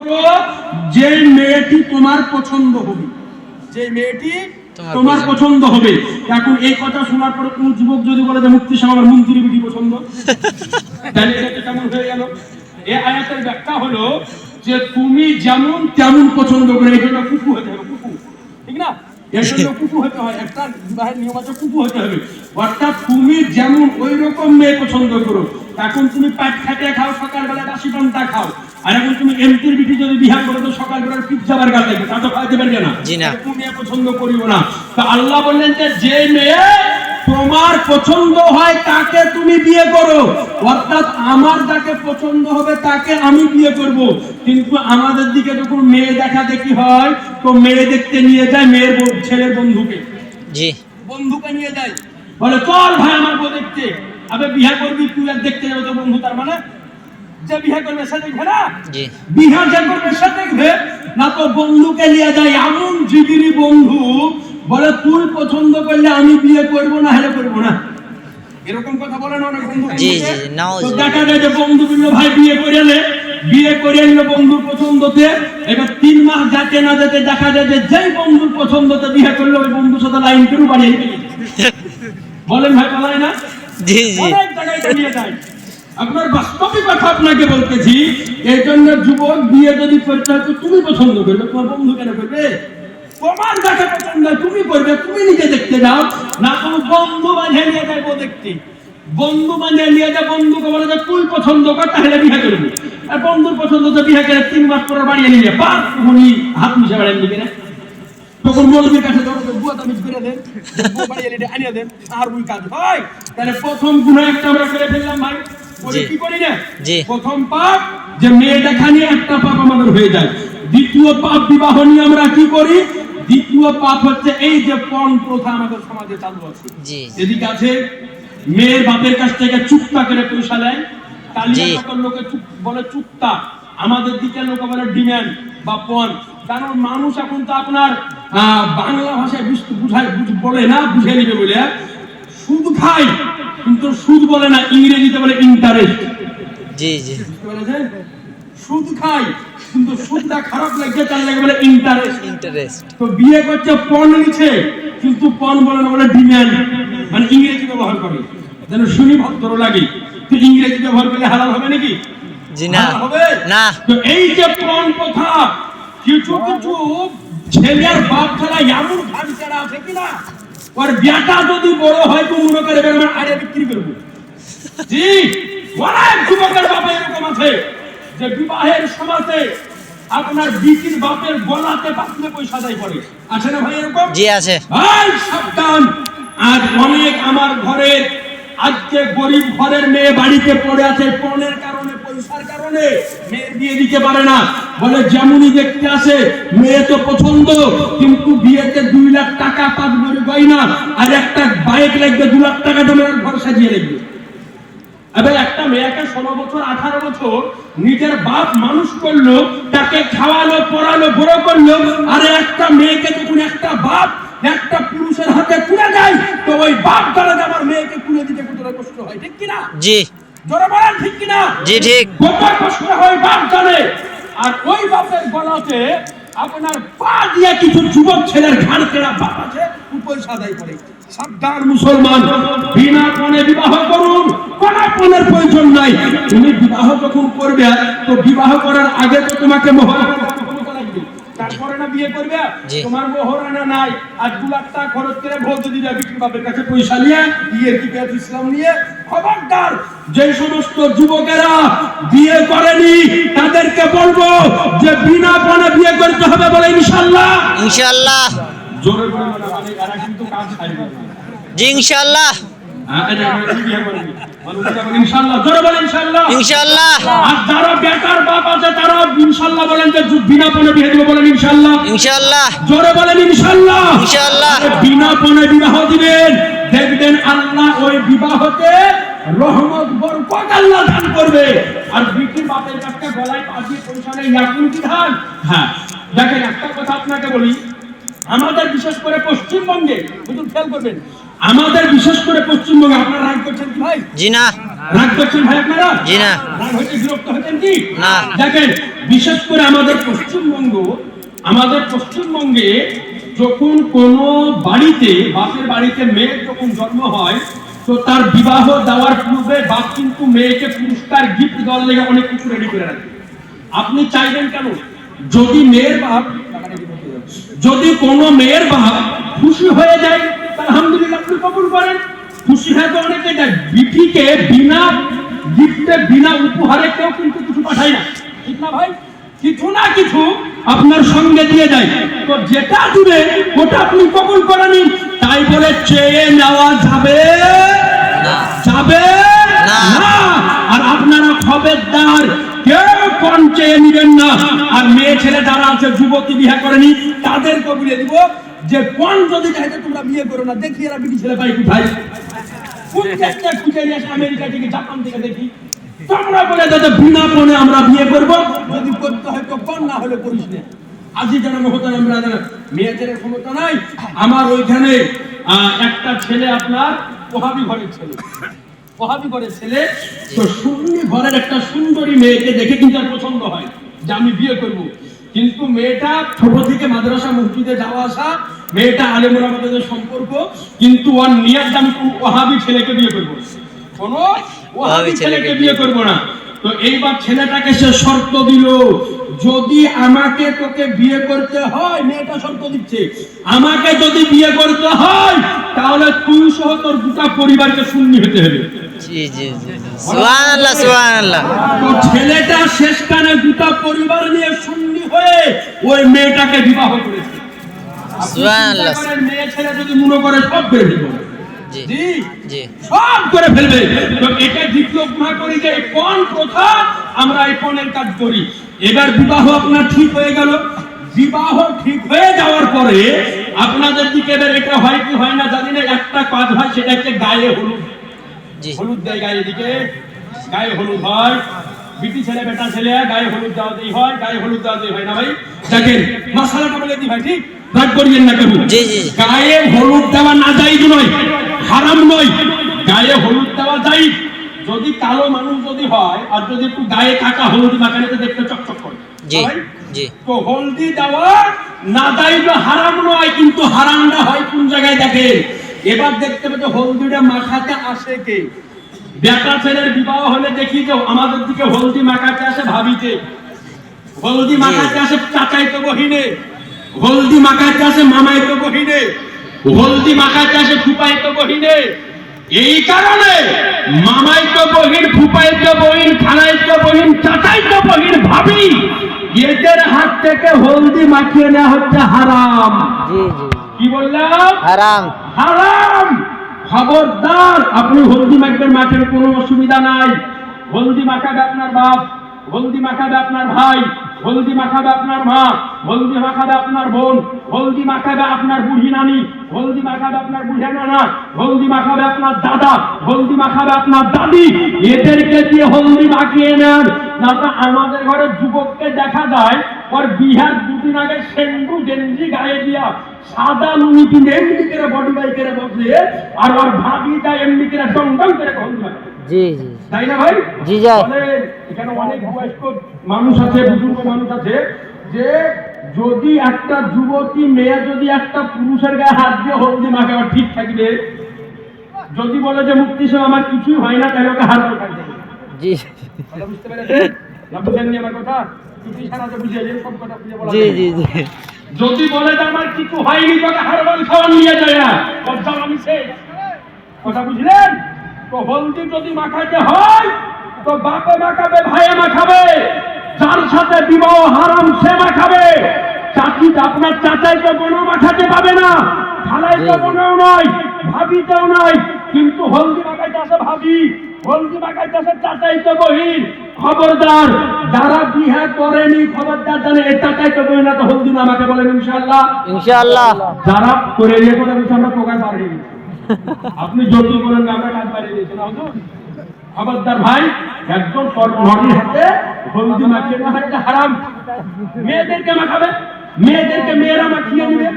যে মেয়েটি তোমার পছন্দ হবে, যে মেয়েটি তোমার পছন্দ হবে। এখন এই কথা শোনার পরে কোন যুবক যদি বলে যে মুফতি সাহেব আমার মন্ত্রী বিটি পছন্দ, তাহলে এটা কেমন হয়ে গেল? এই আয়াতের ব্যাখ্যা হলো যে তুমি যেমন তেমন পছন্দ করে, এই জন্য কুকু হতে হবে। কুকু, ঠিক না? এর জন্য কুকু হতে হয়, একটা বিবাহের নিয়ম আছে, কুকু হতে হবে। অর্থাৎ তুমি যেমন ওই রকম মেয়ে পছন্দ করো। এখন তুমি পাট খাটিয়ে খাও, সকালবেলা বাসি পান্তা খাও, আর এখন তুমি এমপির বিটি যদি বিহার করো তো সকালবেলা পিজ্জা বার্গার লাগবে, তা তো খাইতে পারবে না। তুমি মেয়ে পছন্দ করিও না। তো আল্লাহ বললেন যে মেয়ে তোমার পছন্দ হয় তাকে তুমি বিয়ে করো, অর্থাৎ আমার যাকে পছন্দ হবে তাকে আমি বিয়ে করব। কিন্তু আমাদের দিকে যখন মেয়ে দেখা দেখি হয় তো মেয়ে দেখতে নিয়ে যায় মেয়ের ছেলের বন্ধুকে, জি বন্ধুকে নিয়ে যায়, বলে চল ভাই আমার বউ দেখতে। আবে বিয়ে করবি তুই আর দেখতে যাবে তো বন্ধু, তার মানে যে বিয়ে করবে সে দেখবে না, বিয়ে যে করবে সে দেখবে না। তো বন্ধুকে নিয়ে যায়, এমন জিগিরি বন্ধু বলে তুই পছন্দ করলে আমি বিয়ে করব না, হেরে করব না, এরকম কথা বলে না অনেক বন্ধু। তো দেখা যায় যে বন্ধু বলল ভাই বিয়ে করে নে, বিয়ে করে নিল বন্ধুর পছন্দতে। এবার 3 মাস যাতে না যেতে দেখা যায় যে যেই বন্ধুর পছন্দতে বিয়ে করলো ওই বন্ধুর সাথে লাইন করে বাড়িয়ে গেল। বলেন ভাই বলাই না, জি জি অনেক জায়গায় নিয়ে যায়। আপনার বাস্তবিক কথা আপনাকে বলতেছি, এই জন্য যুবক বিয়ে যদি করতে হয় তো তুমি পছন্দ করবে, তোমার বন্ধু কেন করবে? তোমার যাকে পছন্দ তুমি করবে, তুমি নিজে দেখতে যাও না। তোমার বন্ধু বাঁধে নিয়ে যায় বউ দেখতে, বন্ধু বাঁধে নিয়ে যায়, বন্ধুকে বলে যে তুই পছন্দ কর তাহলে বিয়ে করবি, আর বন্ধুর পছন্দ তো বিয়ে করে 3 মাস পর বাড়িয়ে নিয়ে পাঁচ উনি হাত মিশে বাড়িয়ে নিবে না। তখন মৌলবীর কাছে বুয়া তামিজ করে দেন, বউ বাড়িয়ে নিয়ে আনিয়ে দেন, আর ওই কাজ হয়। তাহলে প্রথম গুনাহ একটা আমরা করে ফেললাম ভাই, কি করি না? প্রথম পাপ যে মেয়ে দেখা নিয়ে একটা পাপ আমাদের হয়ে যায়। দ্বিতীয় পাপ বিবাহ নিয়ে আমরা কি করি? দ্বিতীয় পাপ হচ্ছে এই যে পণ প্রথা আমাদের সমাজে চালু আছে। এদিকে আছে মেয়ের বাপের কাছ থেকে চুক্তা করে পয়সা নেয়, কালিয়াচকের লোকে বলে চুক্তা, আমাদের দিকে লোকে বলে ডিমান্ড বা পণ। কারণ মানুষ এখন তো আপনার বাংলা ভাষায় বলে না, বুঝে নিবে বলে সুদ খায়, কিন্তু সুদ বলে না, ইংরেজিতে বলে ইন্টারেস্ট। জি জি সুদ খায় কিন্তু সুদটা খারাপ লাগছে তার লাগে বলে ইন্টারেস্ট। তো বিয়ে করছে পণ নিচ্ছে, কিন্তু পণ বলে না, বলে ডিমান্ড, মানে ইংরেজি ব্যবহার করে যেন শুনি ভদ্র লাগে। তো ইংরেজি ব্যবহার করলে হালাল হবে নাকি? জি না, হবে না। তো এই যে পণ প্রথা, কিছু কিছু ছেলের বাপ ছাড়া এমন ভান ছাড়া আছে কিনা, ওর বেটা যদি বড় হয় তো মনে করে বেরোবার আরে বিক্রি করবো। জি অনেক যুবকের বাবা এরকম আছে যে বিবাহের সমাজে আপনার বিটির বাপের গলাতে বাঁধলে পয়সা দেয় করে, আছে না ভাই এরকম? জি আছে ভাই, সাবধান। আজ অনেক আমার ঘরে আজকে গরিব ঘরের মেয়ে বাড়িতে পড়ে আছে পণের কারণে, পয়সার কারণে মেয়ে বিয়ে দিতে পারে না। বলে যেমনই দেখতে আসে মেয়ে তো পছন্দ, কিন্তু বিয়েতে 2 লাখ টাকা 5 ভরি গয়না আর একটা বাইক লাগবে, 2 লাখ টাকা দামের ঘর সাজিয়ে লাগবে। এবার একটা মেয়েকে 16 বছর 18 বছর নিজের বাপ মানুষ করলো, তাকে খাওয়ালো পড়ালো বড় করলো, আর একটা মেয়েকে যখন একটা বাপ একটা পুরুষের হাতে তুলে যায় তো ওই বাপ দ্বারা আমার মেয়েকে তুলে দিতে কতটা কষ্ট হয়, ঠিক কিনা? জি জোরে বলেন ঠিক কিনা? জি ঠিক, কত কষ্ট হয় বাপ জানে। আর ওই বাপের গলাতে আপনার পা দিয়ে কিছু যুবক ছেলের ঘাড় কেড়া বাপ আছে, পয়সা আদায় করে। সাবধান মুসলমান, বিনা পণে বিবাহ করুন, কোনো পণের প্রয়োজন নাই। তুমি বিবাহ যখন করবে তো বিবাহ করার আগে তো তোমাকে মোহরানা লাগবে, তারপরে না বিয়ে করবে। তোমার মোহরানা নাই, আর 2 লাখ টাকা খরচ করে ভোজ দিবে বিক্রি বাপের কাছে পয়সা নিয়ে, বিয়ের কিতাব ইসলাম নিয়ে। খবরদার, যে সমস্ত যুবকেরা বিয়ে করেনি তাদেরকে বলবো যে বিনা পণে বিয়ে করতে হবে, বলে ইনশাআল্লাহ। ইনশাআল্লাহ জোরে বলেন, মানে এরা কিন্তু কাজ ছাড়বে না। জি ইনশাআল্লাহ, ইনশাআল্লাহ জোরে বলেন ইনশাআল্লাহ। ইনশাআল্লাহ। আর যারা বেকার বাপ আছে তারা ইনশাআল্লাহ বলেন যে বিনা পণে বিয়ে দেব, বলেন ইনশাআল্লাহ। ইনশাআল্লাহ জোরে বলেন ইনশাআল্লাহ। ইনশাআল্লাহ বিনা পণে বিবাহ দিবেন, দেখবেন আল্লাহ ওই বিবাহতে রহমত বরকত আল্লাহ দান করবে। আর বিটির বাপের কাছে গলায় পাঠিয়ে পয়সা নেই, এখন কি ধান? হ্যাঁ দেখেন, একটা কথা আপনাকে বলি, আমাদের বিশেষ করে পশ্চিমবঙ্গে, বুঝুন খেয়াল করবেন, আমাদের বিশেষ করে পশ্চিমবঙ্গে, আপনারা রাগ করছেন কি ভাই? জি না, রাগ করছেন ভাই আপনারা? জি না। রাগ হইতে বিরক্ত হচ্ছেন কি না। দেখেন, বিশেষ করে আমাদের পশ্চিমবঙ্গে যখন কোনো বাড়িতে, বাপের বাড়িতে মেয়ের যখন জন্ম হয়, তো তার বিবাহ দেওয়ার পূর্বে বাপ কিন্তু মেয়েকে পুরস্কার গিফট দেওয়ার লেগে অনেক কিছু রেডি করে রাখে। আপনি চাইবেন কেন, যদি মেয়ের বাপ, যদি কোনো মেয়ের বাপ খুশি হয়ে যায়, আলহামদুলিল্লাহ আপনি কবুল করেন। খুশি হয় তো অনেকে যায়, বিটিকে বিনা গিফটে, বিনা উপহারে কেউ কিন্তু কিছু পাঠায় না, ঠিক না ভাই? কিছু না কিছু আপনার সঙ্গে দিয়ে যায়, তো যেটা দিবে ওটা আপনি কবুল করে নিন। তাই বলে চেয়ে নেওয়া যাবে যাবে না। আর আপনারা খবরদার কেউ কোন চেয়ে নিবেন না। আর মেয়ে ছেলে যারা আছে, যুবতী বিয়ে করেনি, তাদেরকে বলে দিব যে কোন যদি চাইতে তোমরা বিয়ে করো না, দেখি এরা বিটি ছেলে পাই কোথায়, কোন একটা খুঁজে নিয়ে আসে আমেরিকা থেকে, জাপান থেকে, দেখি তোমরা বলে দাদা বিনা পণে আমরা বিয়ে করব, যদি করতে হয় তো কোন, না হলে করিস না। আজি যারা মহতার আমরা মেয়েদের ক্ষমতা নাই। আমার ওইখানে একটা ছেলে, আপনার ওহাবি ঘরের ছেলে, তো সুন্নি ঘরের একটা সুন্দরী মেয়েকে দেখে কিন্তু আর পছন্দ হয় যে আমি বিয়ে করব। কিন্তু মেয়েটা ছোট থেকে মাদ্রাসা মসজিদে যাওয়া আসা, মেয়েটা আলেমুল আমাদের সম্পর্ক, কিন্তু ওর নিয়ত আমি কোন ওহাবি ছেলেকে বিয়ে করব, কোন ওহাবি ছেলেকে বিয়ে করব না। তো এইবার ছেলেটাকে সে শর্ত দিল, যদি আমাকে তোকে বিয়ে করতে হয়, মেয়েটা শর্ত দিচ্ছে, আমাকে যদি বিয়ে করতে হয় তাহলে তুই সহ তোর গোটা পরিবারকে সুন্নি হতে হবে। জি জি জি, সুবহানাল্লাহ সুবহানাল্লাহ। তো ছেলেটা শেষকালে গোটা পরিবার নিয়ে সুন্নি হয়ে ওই মেয়েটাকে বিবাহ করেছে। সুবহানাল্লাহ। মেয়ে ছেলে যদি মনে করে সব করে দিব, জি জি জি, সব করে ফেলবে। তো এটা দ্বিতীয় গুনাহ করি যে কোন কথা আমরা এই পণের কাজ করি। এবার বিবাহ আপনার ঠিক হয়ে গেল, বিবাহ ঠিক হয়ে যাওয়ার পরে আপনাদের দিকে এবার এটা হয় কি হয় না জানি না, একটা কাজ হয়, সেটা হচ্ছে গায়ে হলুদ। জি হলুদ দেয় গায়ে, দিকে গায়ে হলুদ হয়, বিটি ছেলে বেটা ছেলে গায়ে হলুদ দেওয়াতেই হয়, গায়ে হলুদ দেওয়াতেই হয় না ভাই? দেখেন মশালাটা বলে দিই ভাই, ঠিক রাগ করিয়েন না কেউ। জি জি, গায়ে হলুদ দেওয়া না জায়েজ নয়, হারাম নয়, গায়ে হলুদ দেওয়া জায়েজ। যদি কালো মানুষ যদি হয় আর যদি একটু গায়ে কাকা হলুদ মাখালে তো দেখতে চকচক করে, জি জি, তো হলদি দেওয়া না জায়েজ, হারাম নয়, কিন্তু হারামটা হয় কোন জায়গায় দেখেন। এবার দেখতে পাবে হলদিটা মাখাতে আসে কে? বেটা ছেলের বিবাহ হলে দেখি যে আমাদের দিকে হলদি মাখাতে আসে ভাবিতে, হলদি মাখাতে আসে চাচাইতো বহিনে, হলদি মাখাতে আসে মামাইতো বহিনে, হলদি মাখাতে আসে ফুপাইতো বহিনে। এই কারণে মামাইতো বহিন, ফুপাইতো বহিন, খালাইতো বহিন, চাচাইতো বহিন, ভাবি, এদের হাত থেকে হলদি মাখিয়ে নেওয়া হচ্ছে হারাম। জি জি, কি বললাম? হারাম হারাম। খবরদার, আপনি হলদি মাখবেন, মাখের কোনো অসুবিধা নাই। হলদি মাখাবে আপনার বাপ, হলদি মাখাবে আপনার ভাই, হলদি মাখাবে আপনার মা, হলদি মাখাবে আপনার বোন, হলদি মাখাবে আপনার বুড়ি নানি, হলদি মাখাবে আপনার বুড়িয়া নানা, হলদি মাখাবে আপনার দাদা, হলদি মাখাবে আপনার দাদি। এদেরকে দিয়ে হলদি মাখিয়ে নেন। না তো আমাদের ঘরের যুবককে দেখা যায় ওর বিহার দুদিন আগে সেন্ডু গেঞ্জি গায়ে দিয়া সাদা লুঙ্গি কিনে এমনি করে বডি বাইকের বসে, আর ওর ভাবিটা এমনি করে ডং ডং করে হলদি মাখাবে। জি জি, তাই না ভাই? জি যাই। এখানে অনেক বয়স্ক মানুষ আছে, বুজুর্গ মানুষ আছে, যে যদি একটা যুবতী মেয়ে যদি একটা পুরুষের গায়ে হাত দিয়ে হলদি মাখাবে ঠিক থাকবে, যদি বলে যে মুক্তি সাহেব আমার কিছুই হয় না, তাহলে ওকে হাত দিয়ে থাকবে। জি কথা বুঝতে পেরেছেন? না বুঝেননি আমার কথা? চুপি সারাতে বুঝিয়ে দিন, সব কথা বুঝে বলা জি যাবে না। জি জি, যদি বলে যে আমার কিছু হয়নি, তোকে হারবাল খাওয়া নিয়ে যায় না, কথা আমি শেষ। কথা বুঝলেন? তো হলদি যদি মাখাতে হয় তো বাপে মাখাবে, ভাইয়ে মাখাবে, যার সাথে বিবাহ হারাম সে মাখাবে। চাচি আপনার চাচাই তো বোনও মাখাতে পাবে না, খালাই তো বোনও নয়, ভাবিতেও নয়, কিন্তু হলদি মাখাইতে আসে ভাবি, হলদি মাখাইতে আসে চাচাই তো বহিন। খবরদার, যারা বিয়ে করেনি খবরদার জানে এই চাচাই তো বহিন না তো হলদি না মাকে বলেন ইনশাআল্লাহ। ইনশাআল্লাহ। যারা করে নিয়ে কথা বলছে আমরা প্রকাশ পারি, আপনি যত বলেন আমরা কাজ পারি দিয়েছি না হুজুর। খবরদার ভাই, একজন নদীর হাতে হলদি মাখিয়ে না হাতে হারাম। মেয়েদেরকে মাখাবে, মেয়েদেরকে মেয়েরা মাখিয়ে দিবে,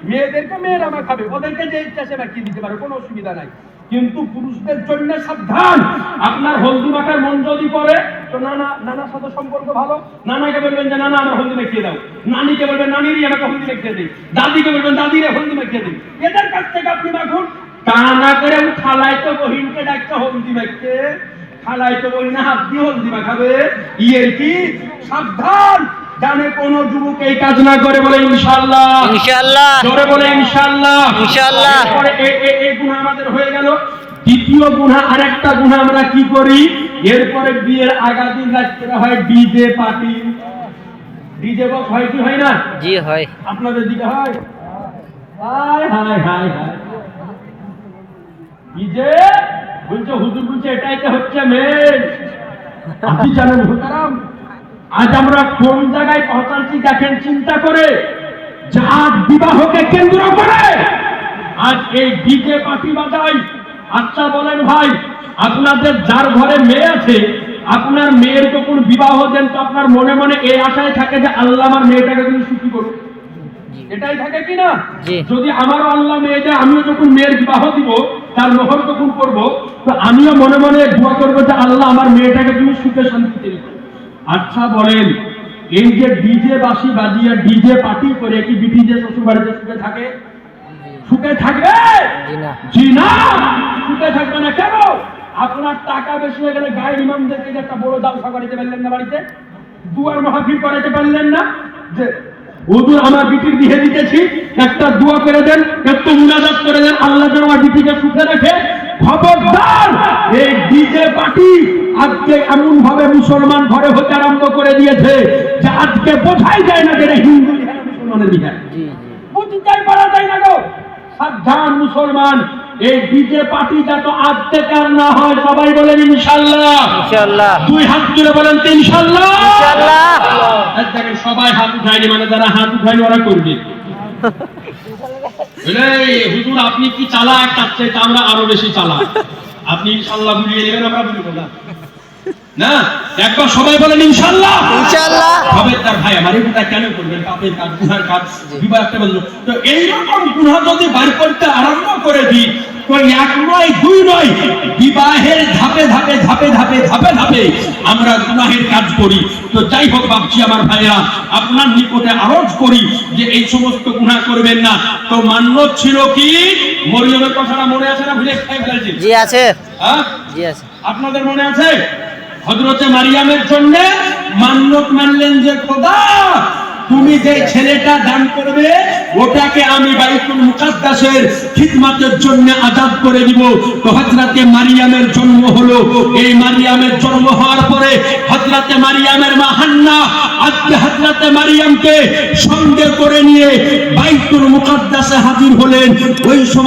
মেয়েদেরকে মেয়েরা মাখাবে, ওদেরকে যে ইচ্ছা সে মাখিয়ে দিতে পারে, কোনো অসুবিধা নাই। কিন্তু পুরুষদের জন্য সাবধান। আপনার হলদি মাখার মন যদি করে তো নানার সাথে সম্পর্ক ভালো, নানাকে বলবেন যে নানা আমার হলদি মাখিয়ে দাও, নানিকে বলবেন নানিরই আমাকে হলদি মাখিয়ে দিই, দাদিকে বলবেন দাদিরে হলদি মাখিয়ে দিই। এদের কাছ থেকে আপনি মাখুন। তা না করে খালাই তো বহিনকে ডাকতে হলদি মাখতে, খালাই তো বহিনা হাত দিয়ে হলদি মাখাবে, ইয়ের কি? সাবধান। জানে কোন যুবক এই কাজ না করে, বলে ইনশাআল্লাহ। ইনশাআল্লাহ। জোরে বলে ইনশাআল্লাহ। ইনশাআল্লাহ। এরপরে এই গুনাহ আমাদের হয়ে গেল। দ্বিতীয় গুনাহ, আরেকটা গুনাহ আমরা কি করি? এরপরে বিয়ের আগা দিন রাত্রে হয় ডিজে পার্টি। ডিজে বক্স হয় কি হয় না? জি হয়। আপনাদের দিকে হয়? হায় হায় হায় হায়, ডিজে বলছে, হুজুর বলছে এটাই তো হচ্ছে মেন। আপনি জানেন হুতারাম, আজ আমরা কোন জায়গায় পৌঁছাচ্ছি দেখেন চিন্তা করে। যে আজ বিবাহকে কেন্দ্র করে আজ এই ডিজে পার্টি বাজায়। আচ্ছা বলেন ভাই, আপনাদের যার ঘরে মেয়ে আছে, আপনার মেয়ের যখন বিবাহ দেন তো আপনার মনে মনে এই আশায় থাকে যে আল্লাহ আমার মেয়েটাকে তুমি সুখী করুন, এটাই থাকে কি না? যদি আমারও আল্লাহ মেয়ে দেয়, আমিও যখন মেয়ের বিবাহ দিব, তার মোহর যখন করবো, তো আমিও মনে মনে দোয়া করবো যে আল্লাহ আমার মেয়েটাকে তুমি সুখে শান্তিতে রেখো। আচ্ছা বলেন, এই যে ডিজে বাঁশি বাজিয়ে ডিজে পার্টি করে কি বিটি যে শ্বশুর বাড়িতে সুখে থাকে? সুখে থাকবে? জি না, সুখে থাকবে না। কেন? আপনার টাকা বেশি হয়ে গেলে গায়ের ইমামদেরকে যে একটা বড় জালসা করাতে পারলেন না, বাড়িতে দুয়ার মাহফিল করাতে পারলেন না, যে হুজুর আমার বিটির বিয়ে দিতেছি, একটা দোয়া করে দেন, একটু মুনাজাত করে দেন, আল্লাহ যেন আমার বিটিকে সুখে রাখে। খবরদার, এই ডিজে পার্টি আজকে এমন ভাবে মুসলমান ঘরে হতে আরম্ভ করে দিয়েছে যে আজকে বোঝাই যায় না যে হিন্দু লিখা মুসলমানের লিখা, বুঝতেই পারা যায় না গো। সাবধান মুসলমান, এই ডিজে পার্টি যাতে আজ থেকে আর না হয়। সবাই বলেন ইনশাআল্লাহ। ইনশাআল্লাহ। দুই হাত তুলে বলেন তো ইনশাআল্লাহ। ইনশাআল্লাহ। দেখেন সবাই হাত উঠায়নি, মানে যারা হাত উঠায়নি ওরা করবে। হুজুর আপনি কি চালাক, তার চাইতে আমরা আরো বেশি চালাক। আপনি ইনশাআল্লাহ বুঝিয়ে নেবেন, আমরা বুঝবো না। না, একবার সবাই বলেন ইনশাআল্লাহ। ইনশাআল্লাহ। খবরদার ভাই, আমার এটা কেন করবেন? পাপের কাজ, গুনার কাজ, বিবাহ একটা বললো তো এইরকম গুনাহ যদি বার করতে আরম্ভ করে দিই, তো এক নয় দুই নয়, বিবাহের ধাপে ধাপে ধাপে ধাপে ধাপে ধাপে আমরা গুনাহের কাজ করি। তো যাই হোক বাপজি আমার ভাইরা, আপনার নিকটে আরজ করি যে এই সমস্ত গুনাহ করবেন না। তো মান্যত ছিল কি? মরিয়মের কথাটা মনে আছে না? ভুলে খেয়ে ফেলেছি? জি আছে। হ্যাঁ জি আছে। আপনাদের মনে আছে? হযরতে মারিয়ামের জন্য মান্যত মানলেন যে খোদা তুমি যে ছেলেটা দান করবে ওটাকে আমি বাইতুল মুকাদ্দাসের খিদমতের জন্য আযাদ করে দিব। তো হযরতে মারিয়ামের জন্ম হলো। এই মারিয়ামের জন্ম হওয়ার পরে হযরতে মারিয়ামের মা হান্না আজকে হযরতে মারিয়ামকে সঙ্গে করে নিয়ে বাইতুল মুকাদ্দাসে হাজির হলেন। ওই সময়